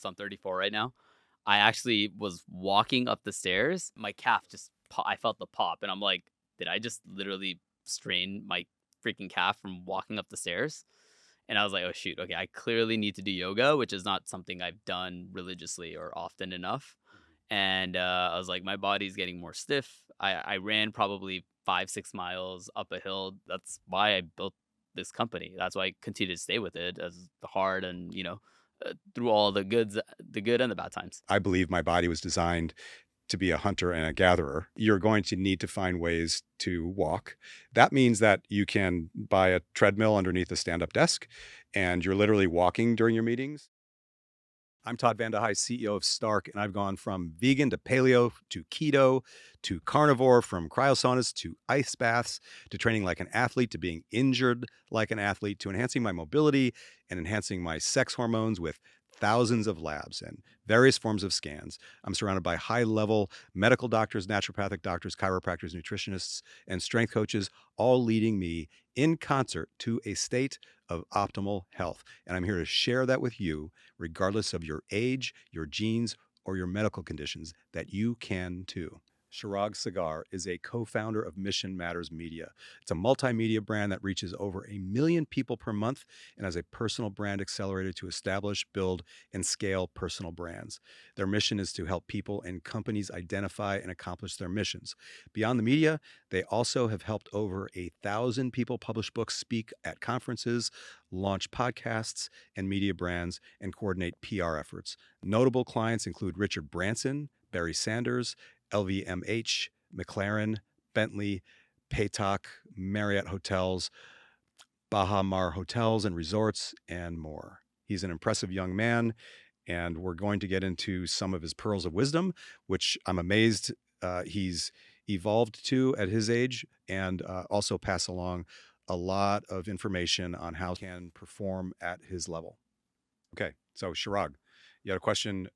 so I'm 34 right now. I actually was walking up the stairs. My calf I felt the pop, and I'm like, did I just literally strain my freaking calf from walking up the stairs? And I was like, oh shoot, okay, I clearly need to do yoga, which is not something I've done religiously or often enough. And I was like, my body's getting more stiff. I ran probably 5, 6 miles up a hill. That's why I built this company. That's why I continue to stay with it as hard and through all the good and the bad times. I believe my body was designed to be a hunter and a gatherer. You're going to need to find ways to walk. That means that you can buy a treadmill underneath a stand-up desk, and you're literally walking during your meetings. I'm Todd Vande, CEO of Stark, and I've gone from vegan to paleo to keto to carnivore, from cryosaunas to ice baths to training like an athlete to being injured like an athlete to enhancing my mobility and enhancing my sex hormones with thousands of labs and various forms of scans. I'm surrounded by high-level medical doctors, naturopathic doctors, chiropractors, nutritionists, and strength coaches, all leading me in concert to a state of optimal health. And I'm here to share that with you, regardless of your age, your genes, or your medical conditions, that you can too. Chirag Sagar is a co-founder of Mission Matters Media. It's a multimedia brand that reaches over 1 million people per month and has a personal brand accelerator to establish, build, and scale personal brands. Their mission is to help people and companies identify and accomplish their missions. Beyond the media, they also have helped over 1,000 people publish books, speak at conferences, launch podcasts and media brands, and coordinate PR efforts. Notable clients include Richard Branson, Barry Sanders, LVMH, McLaren, Bentley, Paytalk, Marriott Hotels, Baha Mar Hotels and Resorts, and more. He's an impressive young man, and we're going to get into some of his pearls of wisdom, which I'm amazed he's evolved to at his age, and also pass along a lot of information on how he can perform at his level. Okay, so Chirag, you had a question.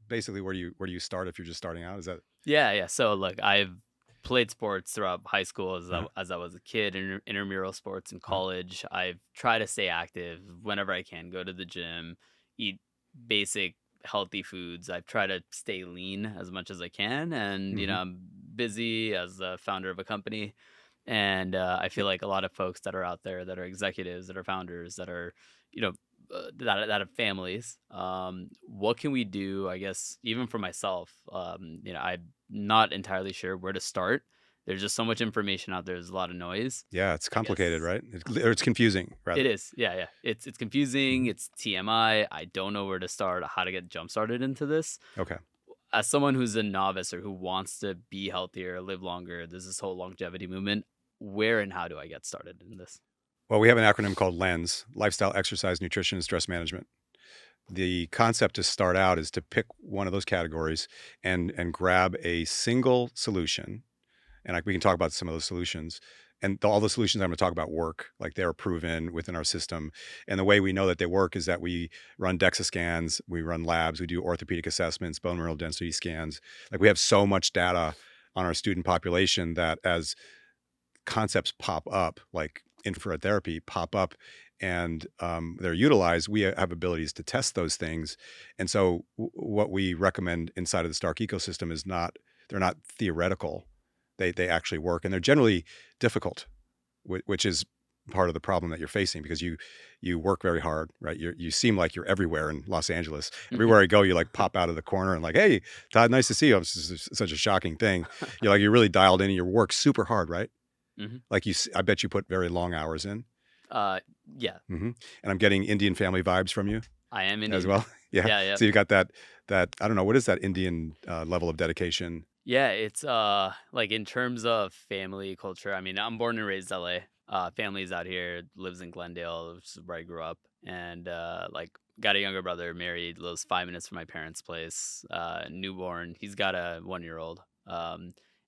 Basically, where do you start if you're just starting out? Is that Yeah. So look, I've played sports throughout high school uh, as I was a kid, intramural sports in uh, college. I've tried to stay active whenever I can, go to the gym, eat basic healthy foods. I've tried to stay lean as much as I can. And, mhm. I'm busy as the founder of a company. And I feel like a lot of folks that are out there that are executives, that are founders, that are, that have families. What can we do? I guess even for myself, I'm not entirely sure where to start. There's just so much information out there. There's a lot of noise. Yeah, it's I complicated, guess right? Or it's confusing, it rather. is. Yeah. It's confusing. Mhm. It's TMI. I don't know where to start. How to get jump started into this. Okay. As someone who's a novice or who wants to be healthier, live longer, there's this whole longevity movement. Where and how do I get started in this? Well, we have an acronym called L.E.N.S, Lifestyle, Exercise, Nutrition, and Stress Management. The concept to start out is to pick one of those categories and grab a single solution. And we can talk about some of those solutions. And all the solutions I'm going to talk about work, like they're proven within our system. And the way we know that they work is that we run DEXA scans, we run labs, we do orthopedic assessments, bone mineral density scans. Like we have so much data on our student population that as concepts pop up, like infrared therapy pop up, and they're utilized, we have abilities to test those things. And so what we recommend inside of the Stark ecosystem is they're not theoretical. They actually work, and they're generally difficult, which is part of the problem that you're facing, because you work very hard, right? You seem like you're everywhere in Los Angeles. Mhm. Everywhere I go, you like pop out of the corner and like, hey, Todd, nice to see you. It's such a shocking thing. You're really dialed in, and you work super hard, right? Mhm. Like I bet you put very long hours in. Uh, yeah, And I'm getting Indian family vibes from you I am as Indian. well. Yeah. Yeah, yeah. So you got that, I don't know, what is that Indian level of dedication? Yeah, it's like in terms of family culture. I mean, I'm born and raised LA. Family's out here, lives in Glendale, which is where I grew up, and like got a younger brother, married, lives 5 minutes from my parents' place. Newborn. He's got a 1 year old.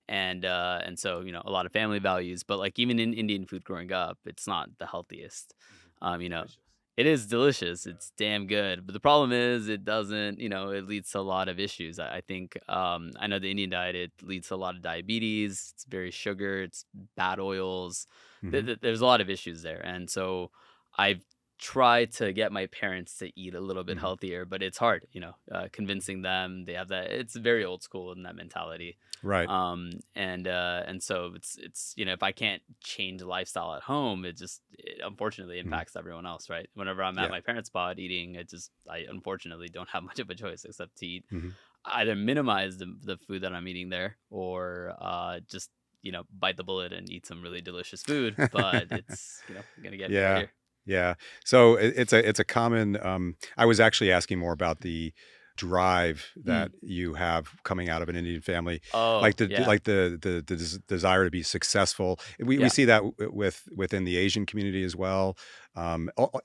And so a lot of family values, but like even in Indian food growing up, it's not the healthiest. Um, you know, Delicious. it is delicious. Yeah. It's damn good. But the problem is it doesn't, it leads to a lot of issues. I think I know the Indian diet, it leads to a lot of diabetes. It's very sugar, it's bad oils. hmm There's a lot of issues there. And so I've try to get my parents to eat a little bit Mhm. healthier, but it's hard, convincing them. They have that. It's very old school in that mentality. Right. And so it's if I can't change the lifestyle at home, it unfortunately Mhm. impacts everyone else, right? Whenever I'm at Yeah. my parents' spot eating, I unfortunately don't have much of a choice except to eat, Mhm. either minimize the food that I'm eating there, or just bite the bullet and eat some really delicious food. But it's gonna get me right Yeah. here. Yeah. So it's a common I was actually asking more about the drive that Mm. you have coming out of an Indian family, Oh yeah, like desire to be successful. We yeah. see that within the Asian community as well.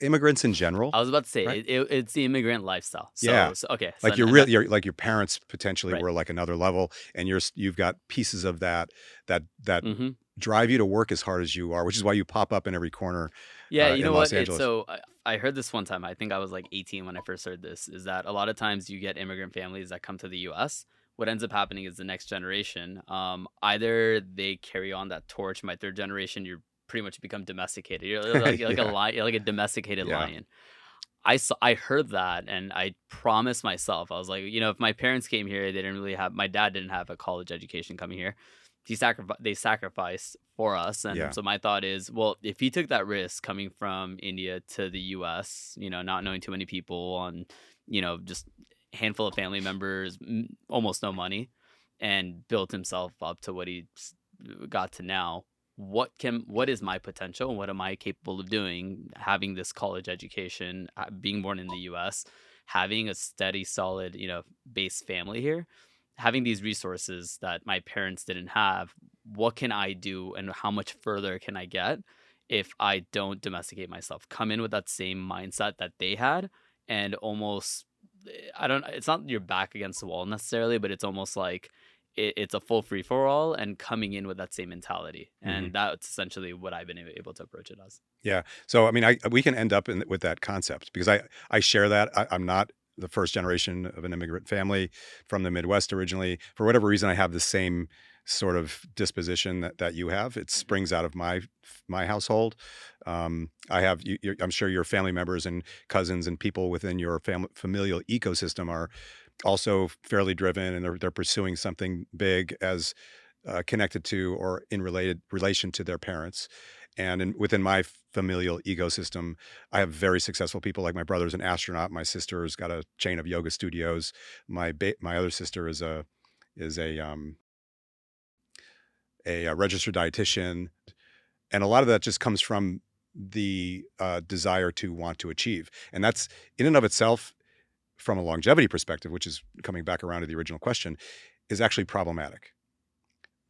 Immigrants in general, I was about to say right? it's the immigrant lifestyle. Yeah. So okay, so Like and that your parents potentially right. were like another level, and you've got pieces of that Hmm. drive you to work as hard as you are, which is why you pop up in every corner Yeah, you in know Los what? Angeles. I heard this one time. I think I was like 18 when I first heard this. Is that a lot of times you get immigrant families that come to the U.S. What ends up happening is the next generation, either they carry on that torch. My third generation, you're pretty much become domesticated. You're like a Yeah. lion, you're like a domesticated Yeah. lion. I heard that, and I promised myself, I was like, if my parents came here, they didn't really have my dad didn't have a college education coming here. They sacrificed for us, and Yeah. so my thought is, well, if he took that risk coming from India to the US, not knowing too many people, on just handful of family members, almost no money, and built himself up to what he got to now, what is my potential, and what am I capable of doing, having this college education, being born in the US, having a steady, solid, base family here, having these resources that my parents didn't have. What can I do, and how much further can I get if I don't domesticate myself, come in with that same mindset that they had, and almost, I don't, it's not your back against the wall necessarily, but it's almost like it's a full free for all, and coming in with that same mentality. Mhm. And that's essentially what I've been able to approach it as. Yeah. So, I mean, we can end up with that concept because I share that. I'm not the first generation of an immigrant family from the Midwest originally. For whatever reason, I have the same sort of disposition that you have. It Mhm. springs out of my household. I have, I'm sure your family members and cousins and people within your familial ecosystem are also fairly driven, and they're pursuing something big as connected to or in relation to their parents. And within my familial ecosystem, I have very successful people. Like my brother's an astronaut. My sister's got a chain of yoga studios. My other sister is a registered dietitian, and a lot of that just comes from the desire to want to achieve, and that's in and of itself, from a longevity perspective, which is coming back around to the original question, is actually problematic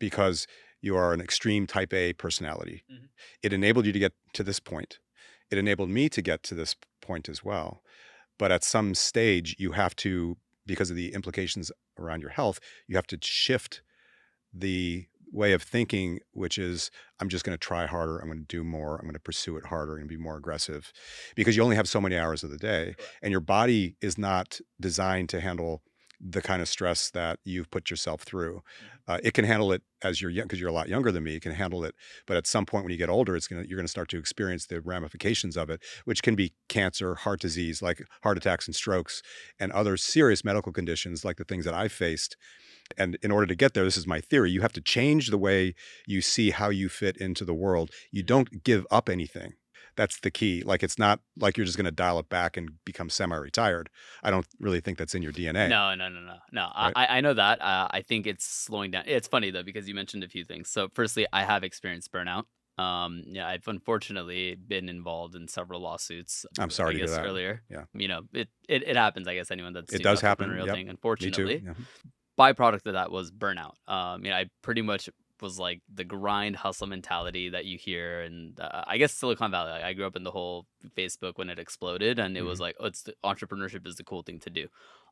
because you are an extreme type A personality. Mhm. It enabled you to get to this point. It enabled me to get to this point as well. But at some stage, you have to, because of the implications around your health, you have to shift the way of thinking, which is, I'm just going to try harder. I'm going to do more. I'm going to pursue it harder and be more aggressive because you only have so many hours of the day, Correct. and your body is not designed to handle the kind of stress that you've put yourself through. Mhm. It can handle it as you're young, because you're a lot younger than me. It can handle it, but at some point when you get older, you're going to start to experience the ramifications of it, which can be cancer, heart disease, like heart attacks and strokes, and other serious medical conditions like the things that I faced. And in order to get there, this is my theory, you have to change the way you see how you fit into the world. You Mhm. don't give up anything. That's the key. Like, it's not like you're just going to dial it back and become semi-retired. I don't really think that's in your DNA, No, no, no, no, no. right? I know that. I think it's slowing down. It's funny though, because you mentioned a few things. So, firstly, I have experienced burnout. Yeah, I've unfortunately been involved in several lawsuits. I'm I sorry to hear guess that. earlier, Yeah. it happens. I guess anyone that's It doing the does happen. entrepreneurial Yep. thing, Me too. unfortunately, Yeah. byproduct of that was burnout. I pretty much was like the grind hustle mentality that you hear, and I guess Silicon Valley. Like, I grew up in the whole Facebook when it exploded, and it was Mhm. like, oh, entrepreneurship is the cool thing to do.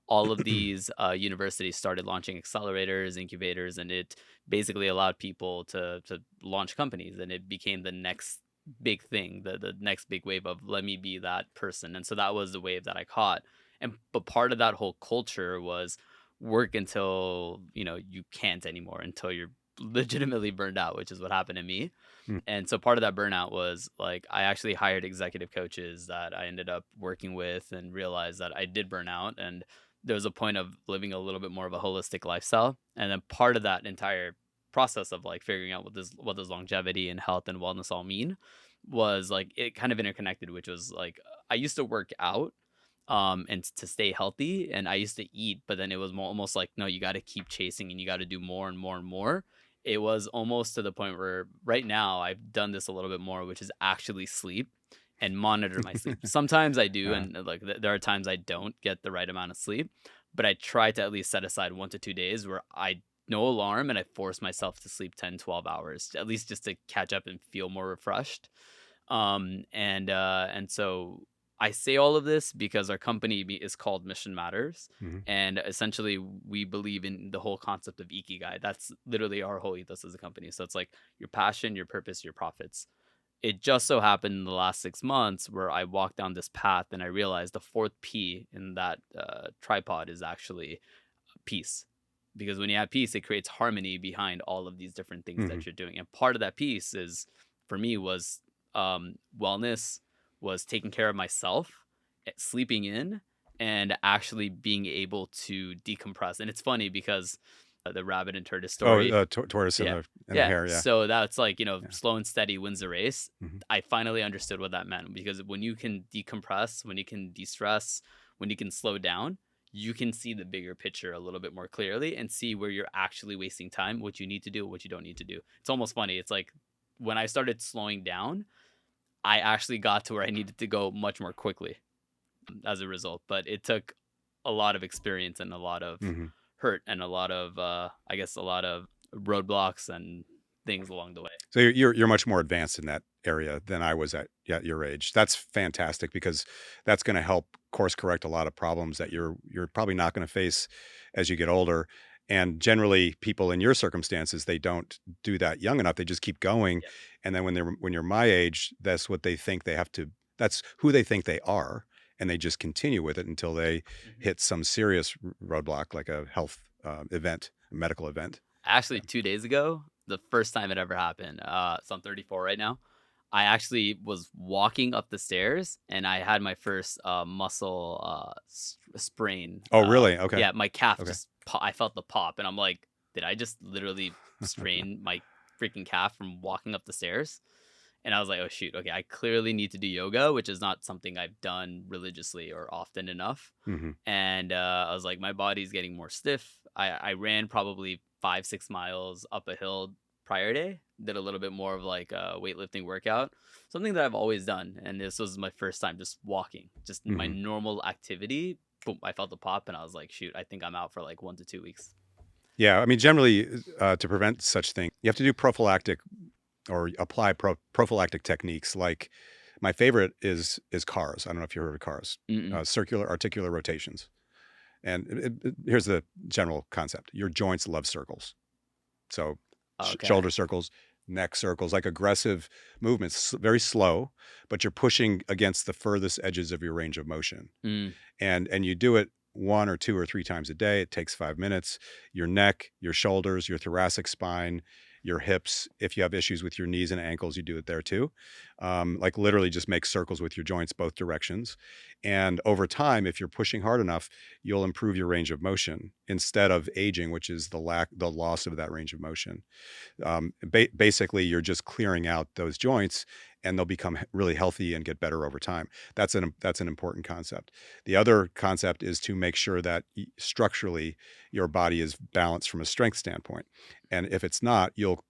All of these universities started launching accelerators, incubators, and it basically allowed people to launch companies, and it became the next big thing, the next big wave of, let me be that person. And so that was the wave that I caught. And but part of that whole culture was work until you can't anymore, until you're legitimately burned out, which is what happened to me. Mm. And so part of that burnout was like I actually hired executive coaches that I ended up working with and realized that I did burn out. And there was a point of living a little bit more of a holistic lifestyle. And then part of that entire process of like figuring out what does longevity and health and wellness all mean was like it kind of interconnected, which was like I used to work out and to stay healthy, and I used to eat, but then it was almost like no, you got to keep chasing and you got to do more and more and more. It was almost to the point where right now I've done this a little bit more, which is actually sleep and monitor my sleep. Sometimes I do, Uh, and like there are times I don't get the right amount of sleep, but I try to at least set aside 1 to 2 days where I no alarm and I force myself to sleep 10, 12 hours, at least just to catch up and feel more refreshed. And so I say all of this because our company is called Mission Matters, mhm. and essentially we believe in the whole concept of ikigai. That's literally our whole ethos as a company. So it's like your passion, your purpose, your profits. It just so happened in the last 6 months where I walked down this path and I realized the fourth P in that tripod is actually peace. Because when you have peace, it creates harmony behind all of these different things Mhm. that you're doing. And part of that piece is, for me, was wellness, was taking care of myself, sleeping in, and actually being able to decompress. And it's funny because the rabbit and tortoise Oh, story. tortoise Yeah. in the Yeah. hair, yeah. So that's like, Yeah. slow and steady wins the race. Mhm. I finally understood what that meant because when you can decompress, when you can de-stress, when you can slow down, you can see the bigger picture a little bit more clearly and see where you're actually wasting time, what you need to do, what you don't need to do. It's almost funny. It's like when I started slowing down, I actually got to where I needed to go much more quickly as a result. But it took a lot of experience and a lot of Mhm. hurt and a lot of, I guess, a lot of roadblocks and things along the way. So you're much more advanced in that area than I was at your age. That's fantastic because that's gonna help course correct a lot of problems that you're probably not gonna face as you get older. And generally, people in your circumstances, they don't do that young enough. They just keep going. Yeah. And then when you're my age, that's what they think they have to that's who they think they are. And they just continue with it until they Mhm. hit some serious roadblock, like a health event, a medical event. Actually, 2 days ago, the first time it ever happened, so I'm 34 right now. I actually was walking up the stairs and I had my first muscle sprain. Oh, really? Okay. Yeah, my calf Okay. just, I felt the pop, and I'm like, did I just literally strain my freaking calf from walking up the stairs? And I was like, oh, shoot. Okay. I clearly need to do yoga, which is not something I've done religiously or often enough. Mhm. And I was like, my body's getting more stiff. I ran probably 5, 6 miles up a hill prior day, did a little bit more of like a weightlifting workout, something that I've always done. And this was my first time just walking, just my Mhm. normal activity. Boom, I felt the pop and I was like, shoot, I think I'm out for like 1 to 2 weeks. Yeah, I mean, generally, to prevent such thing, you have to do prophylactic or apply prophylactic techniques. Like my favorite is cars. I don't know if you heard of cars, Mm-mm. circular articular rotations. And here's the general concept: your joints love circles. So Okay. shoulder circles, neck circles, like aggressive movements, very slow, but you're pushing against the furthest edges of your range of motion. Mm. And you do it 1 or 2 or 3 times a day. It takes 5 minutes. Your neck, your shoulders, your thoracic spine, your hips. If you have issues with your knees and ankles, you do it there too. Like literally just make circles with your joints both directions. And over time, if you're pushing hard enough, you'll improve your range of motion instead of aging, which is the loss of that range of motion. Basically, you're just clearing out those joints, and they'll become really healthy and get better over time. That's an important concept. The other concept is to make sure that structurally your body is balanced from a strength standpoint. And if it's not, you'll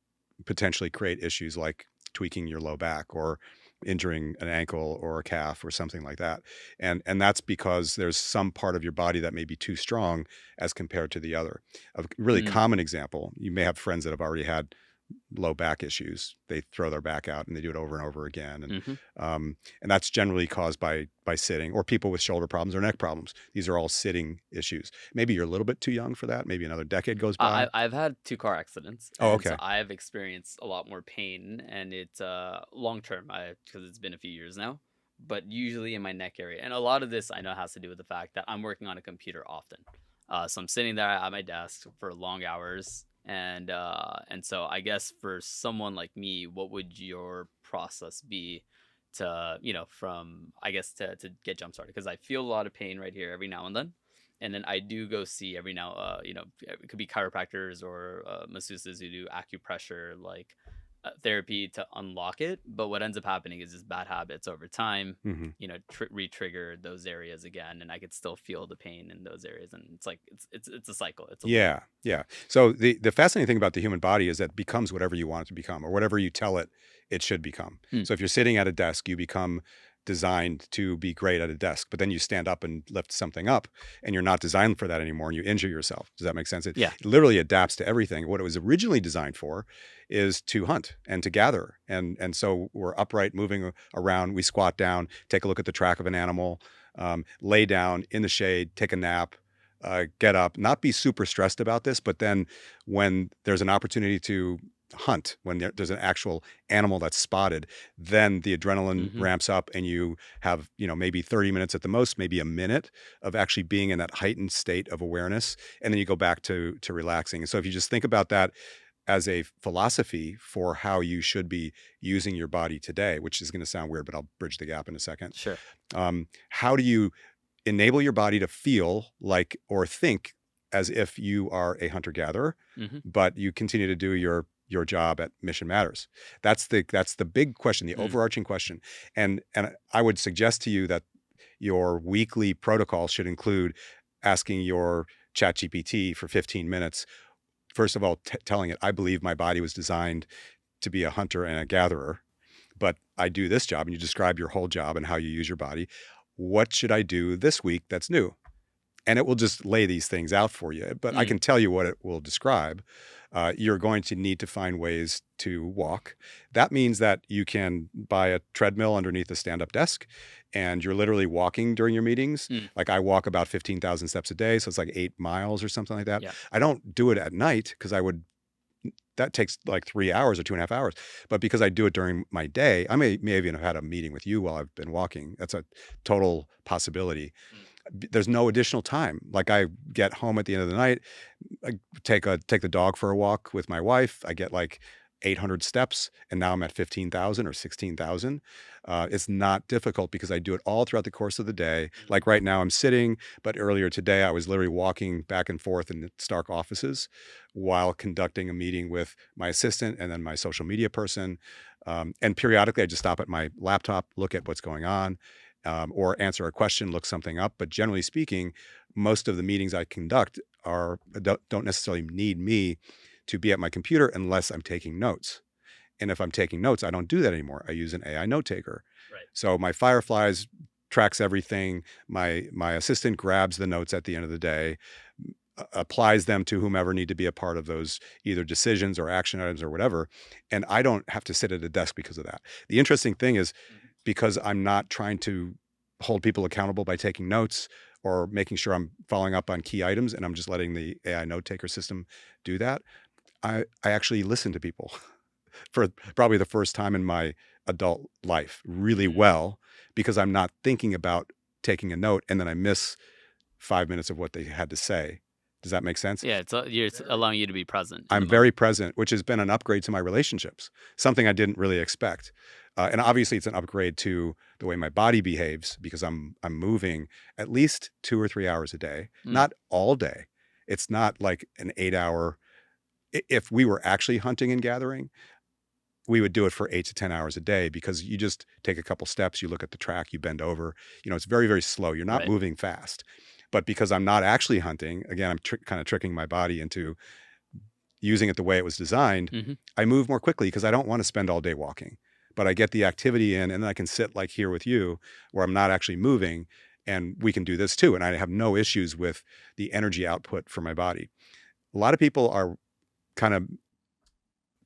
potentially create issues like tweaking your low back or injuring an ankle or a calf or something like that. And that's because there's some part of your body that may be too strong as compared to the other. A really Mm. common example, you may have friends that have already had low back issues. They throw their back out and they do it over and over again. Hmm. And that's generally caused by sitting, or people with shoulder problems or neck problems. These are all sitting issues. Maybe you're a little bit too young for that. Maybe another decade goes by. I've had 2 car accidents, Oh, and so okay. I've experienced a lot more pain, and it's long term. I because it's been a few years now, but usually in my neck area, and a lot of this I know has to do with the fact that I'm working on a computer often. So I'm sitting there at my desk for long hours, And so I guess for someone like me, what would your process be to, from I guess to get jump started? Because I feel a lot of pain right here every now and then. And then I do go see every now, it could be chiropractors or masseuses who do acupressure, like therapy to unlock it. But what ends up happening is just bad habits over time, Hmm. re-trigger those areas again, and I could still feel the pain in those areas. And it's like it's a cycle, it's a loop. Yeah, yeah. So the fascinating thing about the human body is that it becomes whatever you want it to become, or whatever you tell it it should become. Hmm. So if you're sitting at a desk, you become designed to be great at a desk, but then you stand up and lift something up, and you're not designed for that anymore, and you injure yourself. Does that make sense? Yeah. It literally adapts to everything. What it was originally designed for is to hunt and to gather, and so we're upright, moving around. We squat down, take a look at the track of an animal, lay down in the shade, take a nap, get up, not be super stressed about this, but then when there's an opportunity to hunt, when there's an actual animal that's spotted, then the adrenaline Hmm. ramps up and you have, maybe 30 minutes at the most, maybe a minute of actually being in that heightened state of awareness. And then you go back to relaxing. And so if you just think about that as a philosophy for how you should be using your body today, which is going to sound weird, but I'll bridge the gap in a second. Sure. How do you enable your body to feel like or think as if you are a hunter gatherer, Hmm. but you continue to do your job at Mission Matters? That's the big question, the overarching question. And I would suggest to you that your weekly protocol should include asking your chat GPT for 15 minutes. First of all, telling it, I believe my body was designed to be a hunter and a gatherer, but I do this job, and you describe your whole job and how you use your body. What should I do this week that's new? And it will just lay these things out for you. But I Mm. can tell you what it will describe. You're going to need to find ways to walk. That means that you can buy a treadmill underneath a stand-up desk, and you're literally walking during your meetings. Mm. Like I walk about 15,000 steps a day, so it's like 8 miles or something like that. Yeah. I don't do it at night because that takes like 3 hours or 2.5 hours. But because I do it during my day, I may even have had a meeting with you while I've been walking. That's a total possibility. Mm. There's no additional time. Like I get home at the end of the night, I take the dog for a walk with my wife. I get like 800 steps, and now I'm at 15,000 or 16,000. It's not difficult because I do it all throughout the course of the day. Mhm. Like right now I'm sitting, but earlier today I was literally walking back and forth in the Stark offices while conducting a meeting with my assistant and then my social media person. And periodically I just stop at my laptop, look at what's going on, or answer a question, look something up. But generally speaking, most of the meetings I conduct don't necessarily need me to be at my computer unless I'm taking notes. And if I'm taking notes, I don't do that anymore. I use an AI note taker. Right. So my Fireflies tracks everything. My assistant grabs the notes at the end of the day, applies them to whomever need to be a part of those either decisions or action items or whatever. And I don't have to sit at a desk because of that. The interesting thing is, Mhm. because I'm not trying to hold people accountable by taking notes or making sure I'm following up on key items, and I'm just letting the AI note taker system do that, I actually listen to people for probably the first time in my adult life really Mm. well, because I'm not thinking about taking a note and then I miss 5 minutes of what they had to say. Does that make sense? Yeah, it's allowing you to be present in the I'm moment. very present, which has been an upgrade to my relationships, something I didn't really expect. And obviously, it's an upgrade to the way my body behaves because I'm moving at least 2 or 3 hours a day, Mm. not all day. It's not like an 8 hour. If we were actually hunting and gathering, we would do it for 8 to 10 hours a day because you just take a couple steps, you look at the track, you bend over. It's very, very slow. You're not Right. moving fast. But because I'm not actually hunting, again, I'm kind of tricking my body into using it the way it was designed. Mhm. I move more quickly because I don't want to spend all day walking, but I get the activity in, and then I can sit like here with you where I'm not actually moving, and we can do this too. And I have no issues with the energy output for my body. A lot of people are kind of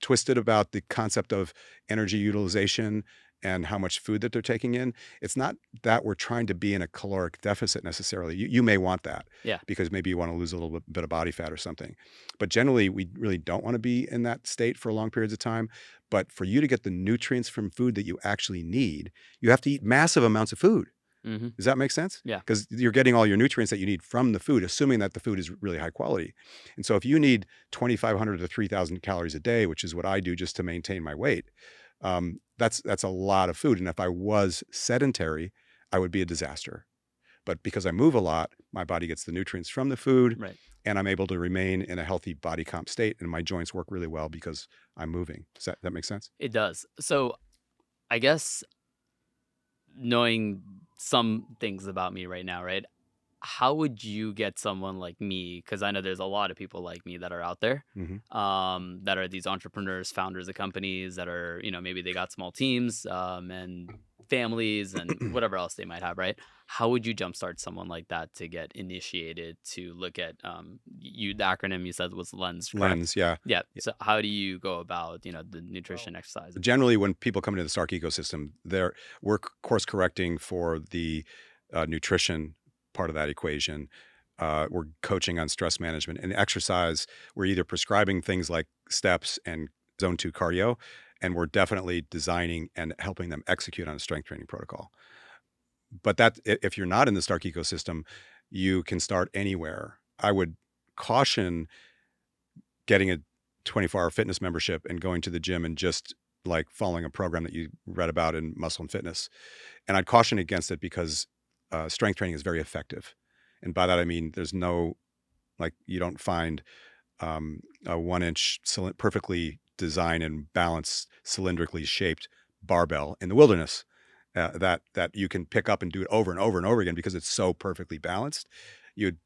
twisted about the concept of energy utilization and how much food that they're taking in. It's not that we're trying to be in a caloric deficit necessarily. You may want that Yeah. because maybe you want to lose a little bit of body fat or something. But generally, we really don't want to be in that state for long periods of time. But for you to get the nutrients from food that you actually need, you have to eat massive amounts of food. Mm-hmm. Does that make sense? Yeah. Because you're getting all your nutrients that you need from the food, assuming that the food is really high quality. And so if you need 2,500 to 3,000 calories a day, which is what I do just to maintain my weight, that's a lot of food. And if I was sedentary, I would be a disaster. But because I move a lot, my body gets the nutrients from the food, Right. and I'm able to remain in a healthy body comp state, and my joints work really well because I'm moving. Does that make sense? It does. So I guess knowing some things about me right now, right? How would you get someone like me? Because I know there's a lot of people like me that are out there, Hmm. that are these entrepreneurs, founders of companies that are, maybe they got small teams, and families and whatever else they might have, right? How would you jumpstart someone like that to get initiated to look at, the acronym you said was L.E.N.S, correct? Lens, yeah. Yeah. So how do you go about, the nutrition exercise? Generally, when people come into the Stark ecosystem, we're course correcting for the nutrition part of that equation. We're coaching on stress management and exercise. We're either prescribing things like steps and zone 2 cardio, and we're definitely designing and helping them execute on a strength training protocol. But if you're not in the Stark ecosystem, you can start anywhere. I would caution getting a 24-hour fitness membership and going to the gym and just like following a program that you read about in Muscle and Fitness. And I'd caution against it because strength training is very effective. And by that, I mean, there's no, like, you don't find a 1-inch perfectly designed and balanced, cylindrically shaped barbell in the wilderness that you can pick up and do it over and over and over again because it's so perfectly balanced. You'd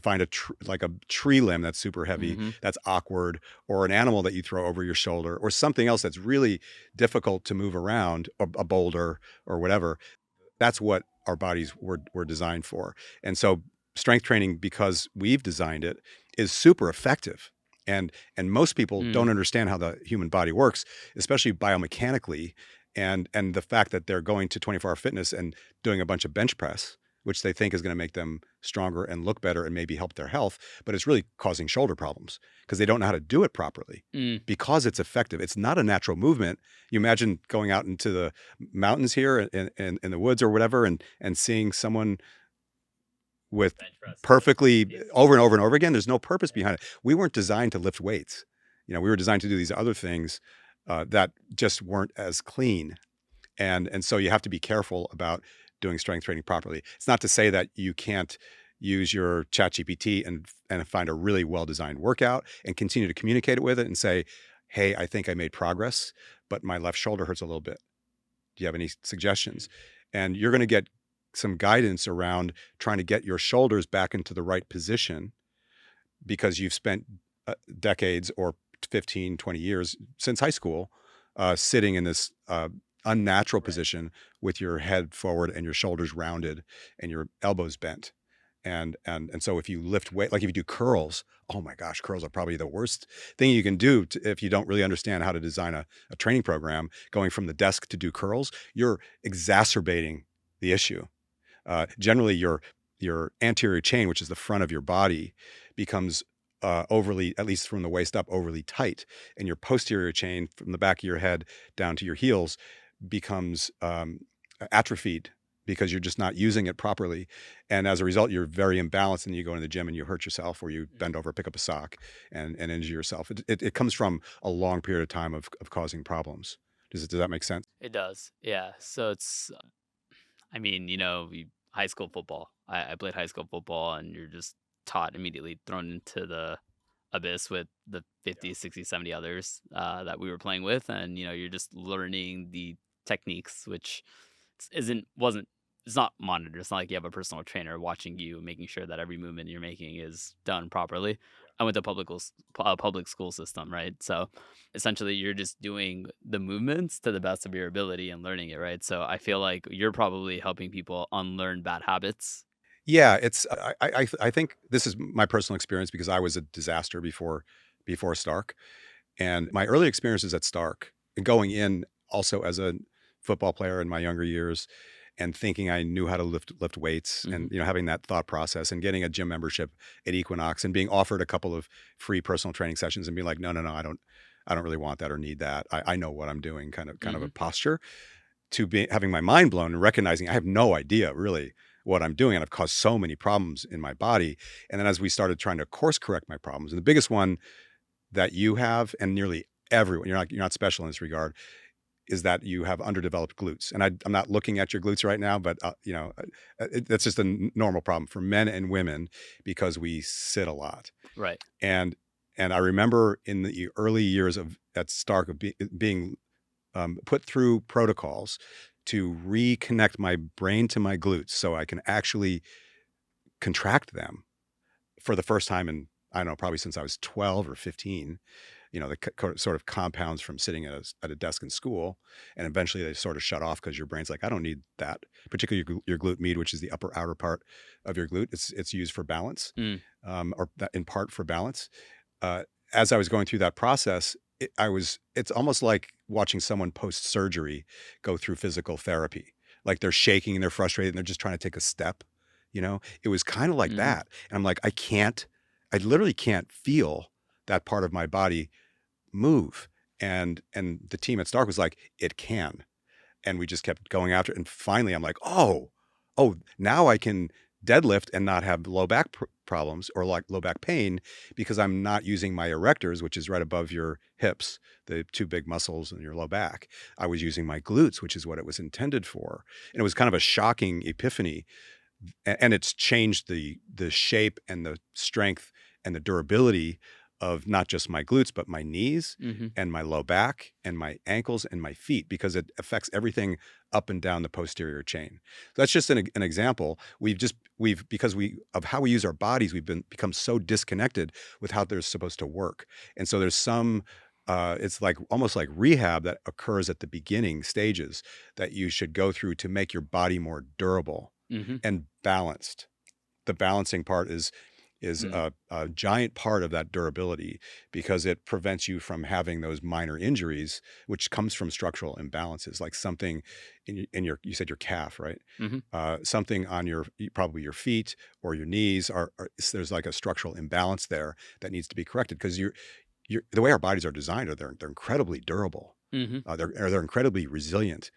find like a tree limb that's super heavy, Mm-hmm. that's awkward, or an animal that you throw over your shoulder, or something else that's really difficult to move around, a boulder or whatever. That's what our bodies were designed for. And so strength training, because we've designed it, is super effective. And most people don't understand how the human body works, especially biomechanically. And the fact that they're going to 24-hour fitness and doing a bunch of bench press, which they think is going to make them stronger and look better and maybe help their health, but it's really causing shoulder problems because they don't know how to do it properly. Because it's effective. It's not a natural movement. You imagine going out into the mountains here in the woods or whatever and seeing someone with perfectly over and over and over again. There's no purpose behind it. We weren't designed to lift weights. We were designed to do these other things that just weren't as clean. And so you have to be careful about doing strength training properly. It's not to say that you can't use your ChatGPT and find a really well-designed workout and continue to communicate it with it and say, hey, I think I made progress, but my left shoulder hurts a little bit. Do you have any suggestions? And you're going to get some guidance around trying to get your shoulders back into the right position because you've spent decades or 15, 20 years since high school sitting in this unnatural position with your head forward and your shoulders rounded and your elbows bent. And so if you lift weight, like if you do curls, oh my gosh, curls are probably the worst thing you can do if you don't really understand how to design a training program. Going from the desk to do curls, you're exacerbating the issue. Generally, your anterior chain, which is the front of your body, becomes overly, at least from the waist up, overly tight. And your posterior chain from the back of your head down to your heels becomes atrophied because you're just not using it properly. And as a result, you're very imbalanced and you go into the gym and you hurt yourself or you bend over, pick up a sock and injure yourself. It comes from a long period of time of causing problems. Does that make sense? It does. Yeah. So it's, I mean, high school football. I played high school football and you're just taught immediately thrown into the abyss with the 50, 60, 70 others that we were playing with. And, you're just learning the techniques, which it's not monitored. It's not like you have a personal trainer watching you, making sure that every movement you're making is done properly. I went to public school system, right? So essentially you're just doing the movements to the best of your ability and learning it, right? So I feel like you're probably helping people unlearn bad habits. Yeah, it's I think this is my personal experience because I was a disaster before Stark. And my early experiences at Stark, going in also as a football player in my younger years and thinking I knew how to lift weights and having that thought process and getting a gym membership at Equinox and being offered a couple of free personal training sessions and being like, no, I don't really want that or need that. I know what I'm doing, kind of a posture, to having my mind blown and recognizing I have no idea really what I'm doing. And I've caused so many problems in my body. And then as we started trying to course correct my problems, and the biggest one that you have, and nearly everyone, you're not special in this regard, is that you have underdeveloped glutes. And I'm not looking at your glutes right now, but that's just a normal problem for men and women because we sit a lot. Right. And I remember in the early years at Stark of being put through protocols to reconnect my brain to my glutes so I can actually contract them for the first time in, I don't know, probably since I was 12 or 15. The sort of compounds from sitting at a desk in school, and eventually they sort of shut off because your brain's like, I don't need that. Particularly your glute med, which is the upper outer part of your glute. It's used for balance, or in part for balance. As I was going through that process, it's almost like watching someone post surgery go through physical therapy. Like they're shaking and they're frustrated and they're just trying to take a step. It was kind of like that. And I'm like, I literally can't feel that part of my body move. And the team at Stark was like, it can. And we just kept going after it. And finally I'm like, oh, now I can deadlift and not have low back problems or like low back pain because I'm not using my erectors, which is right above your hips, the two big muscles in your low back. I was using my glutes, which is what it was intended for. And it was kind of a shocking epiphany. And it's changed the shape and the strength and the durability of not just my glutes, but my knees and my low back and my ankles and my feet, because it affects everything up and down the posterior chain. So that's just an example. Because of how we use our bodies, we've become so disconnected with how they're supposed to work. And so there's some, it's like almost like rehab that occurs at the beginning stages that you should go through to make your body more durable and balanced. The balancing part is a giant part of that durability because it prevents you from having those minor injuries, which comes from structural imbalances, like something you said your calf, right? Something on probably your feet or your knees there's like a structural imbalance there that needs to be corrected because the way our bodies are designed, they're incredibly durable. They're incredibly resilient.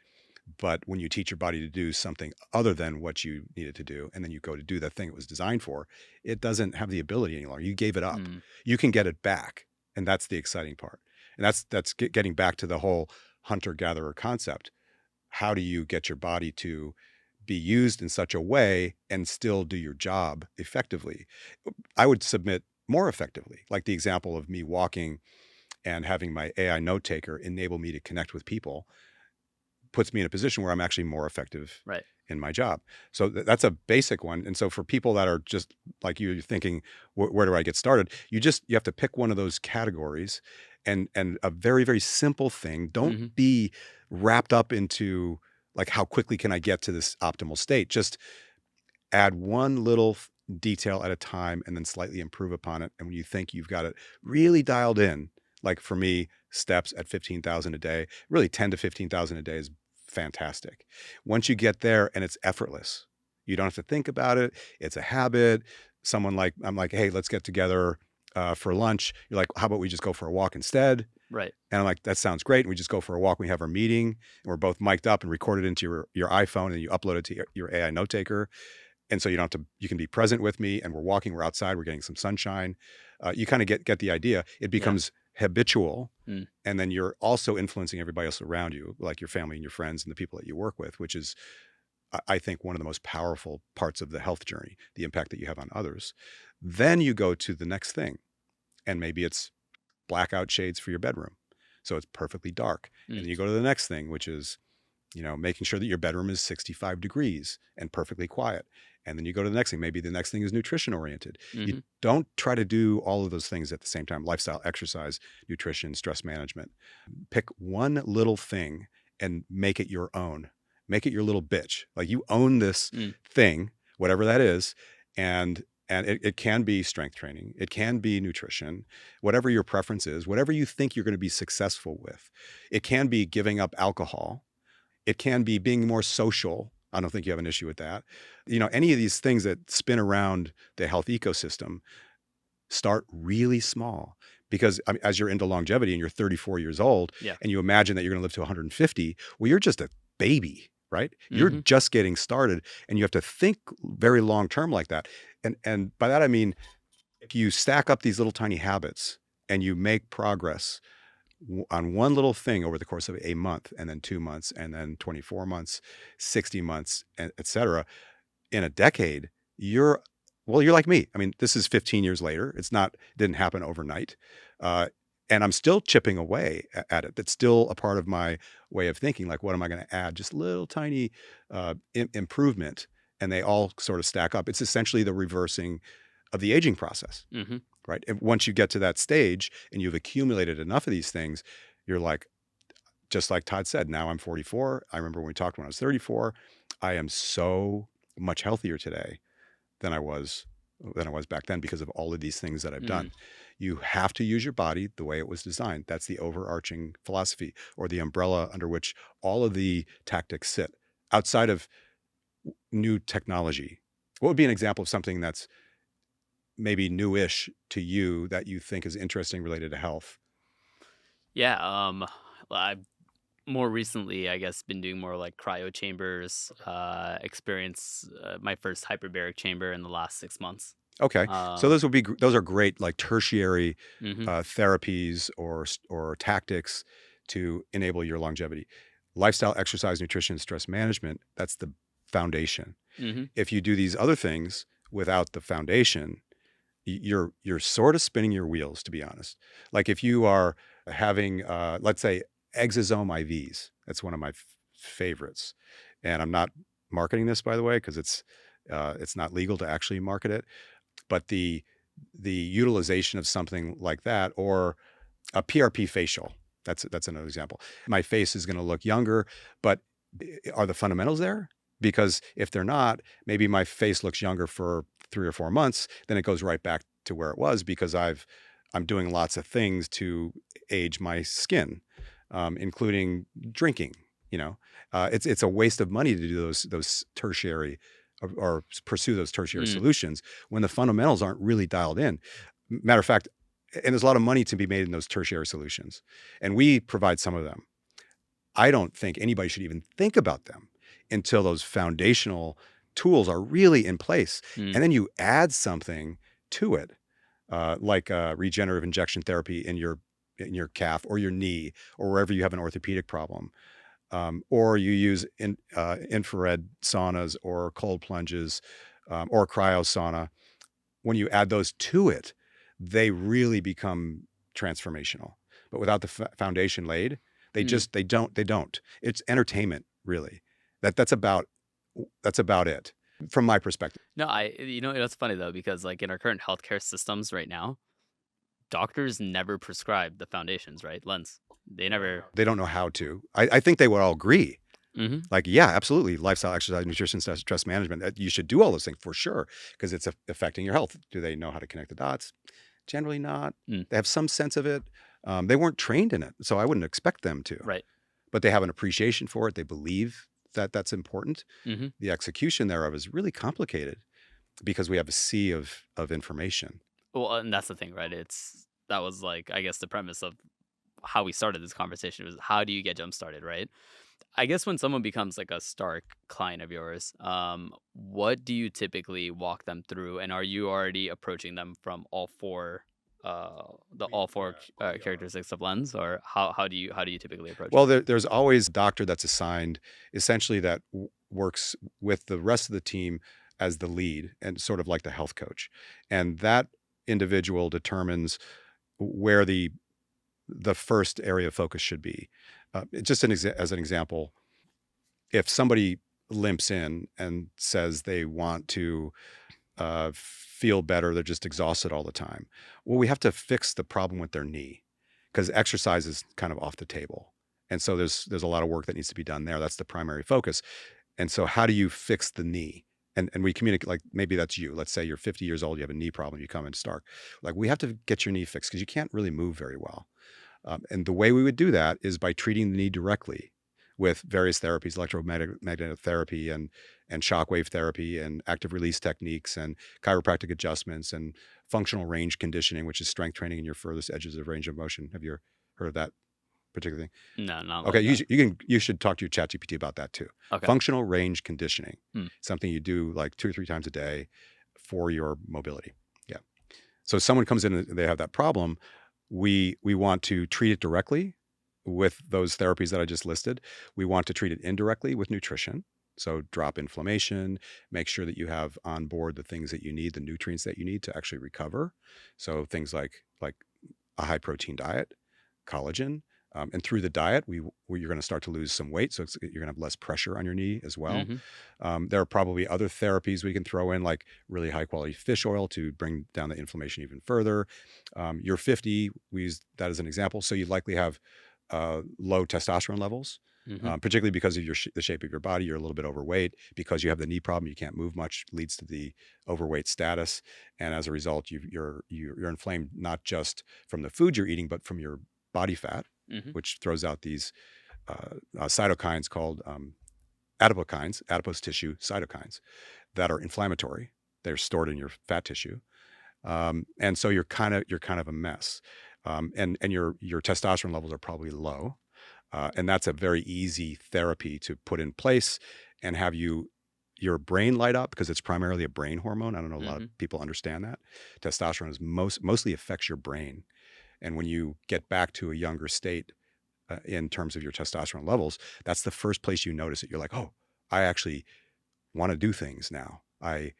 But when you teach your body to do something other than what you needed to do, and then you go to do that thing it was designed for, it doesn't have the ability any longer. You gave it up. You can get it back. And that's the exciting part. And that's getting back to the whole hunter-gatherer concept. How do you get your body to be used in such a way and still do your job effectively? I would submit more effectively, like the example of me walking and having my AI note taker enable me to connect with people puts me in a position where I'm actually more effective in my job. So that's a basic one. And so for people that are just like you're thinking, where do I get started? You have to pick one of those categories and a very, very simple thing. Don't be wrapped up into like, how quickly can I get to this optimal state? Just add one little detail at a time and then slightly improve upon it. And when you think you've got it really dialed in, like for me, steps at 15,000 a day, really 10 to 15,000 a day is fantastic. Once you get there and it's effortless, you don't have to think about it. It's a habit. I'm like, hey, let's get together for lunch. You're like, how about we just go for a walk instead? Right. And I'm like, that sounds great. And we just go for a walk. We have our meeting and we're both mic'd up and recorded into your iPhone and you upload it to your AI note taker. And so you can be present with me and we're outside, we're getting some sunshine. You kind of get the idea. It becomes habitual. And then you're also influencing everybody else around you, like your family and your friends and the people that you work with, which is, I think, one of the most powerful parts of the health journey, the impact that you have on others. Then you go to the next thing. And maybe it's blackout shades for your bedroom. So it's perfectly dark. And then you go to the next thing, which is, making sure that your bedroom is 65 degrees and perfectly quiet. And then you go to the next thing. Maybe the next thing is nutrition oriented. You don't try to do all of those things at the same time. Lifestyle, exercise, nutrition, stress management. Pick one little thing and make it your own. Make it your little bitch. Like you own this thing, whatever that is. And it can be strength training. It can be nutrition, whatever your preference is, whatever you think you're going to be successful with. It can be giving up alcohol. It can be being more social. I don't think you have an issue with that. Any of these things that spin around the health ecosystem, start really small. Because as you're into longevity and you're 34 years old and you imagine that you're going to live to 150, well, you're just a baby, right? You're Mm-hmm. just getting started, and you have to think very long term like that. And by that I mean, if you stack up these little tiny habits and you make progress on one little thing over the course of a month, and then 2 months, and then 24 months, 60 months, and et cetera, in a decade, you're well, you're like me. I mean, this is 15 years later. Didn't happen overnight. Uh, and I'm still chipping away at it. That's still a part of my way of thinking. Like, what am I going to add? Just little tiny improvement, and they all sort of stack up. It's essentially the reversing of the aging process, Mm-hmm. right? And once you get to that stage and you've accumulated enough of these things, you're like, just like Todd said, now I'm 44. I remember when we talked when I was 34. I am so much healthier today than I was back then because of all of these things that I've Mm-hmm. done. You have to use your body the way it was designed. That's the overarching philosophy, or the umbrella under which all of the tactics sit. Outside of new technology, what would be an example of something that's maybe newish to you that you think is interesting related to health? Yeah. I've more recently, I guess, been doing more like cryo chambers. Experience my first hyperbaric chamber in the last 6 months. Okay, so Um, those are great, like tertiary mm-hmm. therapies or tactics to enable your longevity. Lifestyle, exercise, nutrition, stress management, that's the foundation. Mm-hmm. If you do these other things without the foundation, you're sort of spinning your wheels, to be honest. Like if you are having, let's say, exosome IVs, that's one of my favorites. And I'm not marketing this, by the way, because it's not legal to actually market it. But the utilization of something like that, or a PRP facial, that's another example. My face is going to look younger, but are the fundamentals there? Because if they're not, maybe my face looks younger for 3 or 4 months, then it goes right back to where it was because I'm doing lots of things to age my skin, including drinking. You know, it's a waste of money to do those tertiary or pursue those tertiary Mm. solutions when the fundamentals aren't really dialed in. Matter of fact, and there's a lot of money to be made in those tertiary solutions, and we provide some of them. I don't think anybody should even think about them until those foundational tools are really in place. Mm. And then you add something to it, like regenerative injection therapy in your calf or your knee or wherever you have an orthopedic problem. Or you use infrared saunas or cold plunges or cryo sauna. When you add those to it, they really become transformational. But without the foundation laid, Mm. they don't. It's entertainment, really. That's about it from my perspective. No, it's funny though because like in our current healthcare systems right now, doctors never prescribe the foundations, right? Lens. They never. They don't know how to. I think they would all agree. Mm-hmm. Like, yeah, absolutely. Lifestyle, exercise, nutrition, stress management. You should do all those things for sure because it's affecting your health. Do they know how to connect the dots? Generally not. Mm. They have some sense of it. They weren't trained in it, so I wouldn't expect them to. Right. But they have an appreciation for it. They believe that that's important. Mm-hmm. The execution thereof is really complicated because we have a sea of information. Well, and that's the thing, right? That was like I guess the premise of how we started this conversation was how do you get jump started, right? I guess when someone becomes like a Stark client of yours, what do you typically walk them through, and are you already approaching them from all four, characteristics of Lens, or how do you typically approach it? Well, there's always a doctor that's assigned essentially that works with the rest of the team as the lead and sort of like the health coach. And that individual determines where the first area of focus should be. Just as an example, if somebody limps in and says they want to feel better, they're just exhausted all the time. Well, we have to fix the problem with their knee because exercise is kind of off the table. And so there's a lot of work that needs to be done there. That's the primary focus. And so how do you fix the knee? And we communicate, like maybe that's you. Let's say you're 50 years old, you have a knee problem, you come in Stark. Like, we have to get your knee fixed because you can't really move very well. And the way we would do that is by treating the knee directly with various therapies, electromagnetic therapy and shockwave therapy and active release techniques and chiropractic adjustments and functional range conditioning, which is strength training in your furthest edges of range of motion. Have you heard of that particular thing? No, not Okay, like that. you should talk to your ChatGPT about that too. Okay. Functional range conditioning, Hmm. something you do like 2 or 3 times a day for your mobility. Yeah. So someone comes in and they have that problem, we want to treat it directly with those therapies that I just listed. We want to treat it indirectly with nutrition. So drop inflammation, make sure that you have on board the things that you need, the nutrients that you need to actually recover. So things like a high protein diet, collagen, and through the diet, you're going to start to lose some weight, so you're going to have less pressure on your knee as well. Hmm. There are probably other therapies we can throw in, like really high quality fish oil to bring down the inflammation even further. You're 50, we use that as an example, so you likely have low testosterone levels. Hmm. Particularly because of the shape of your body, you're a little bit overweight. Because you have the knee problem, you can't move much, leads to the overweight status, and as a result, you're inflamed not just from the food you're eating, but from your body fat, Hmm. which throws out these cytokines called adipose tissue cytokines that are inflammatory. They're stored in your fat tissue, and so you're kind of a mess, and your testosterone levels are probably low. And that's a very easy therapy to put in place and have your brain light up because it's primarily a brain hormone. I don't know a lot of Hmm. people understand that. Testosterone is mostly affects your brain. And when you get back to a younger state in terms of your testosterone levels, that's the first place you notice it. You're like, oh, I actually want to do things now. I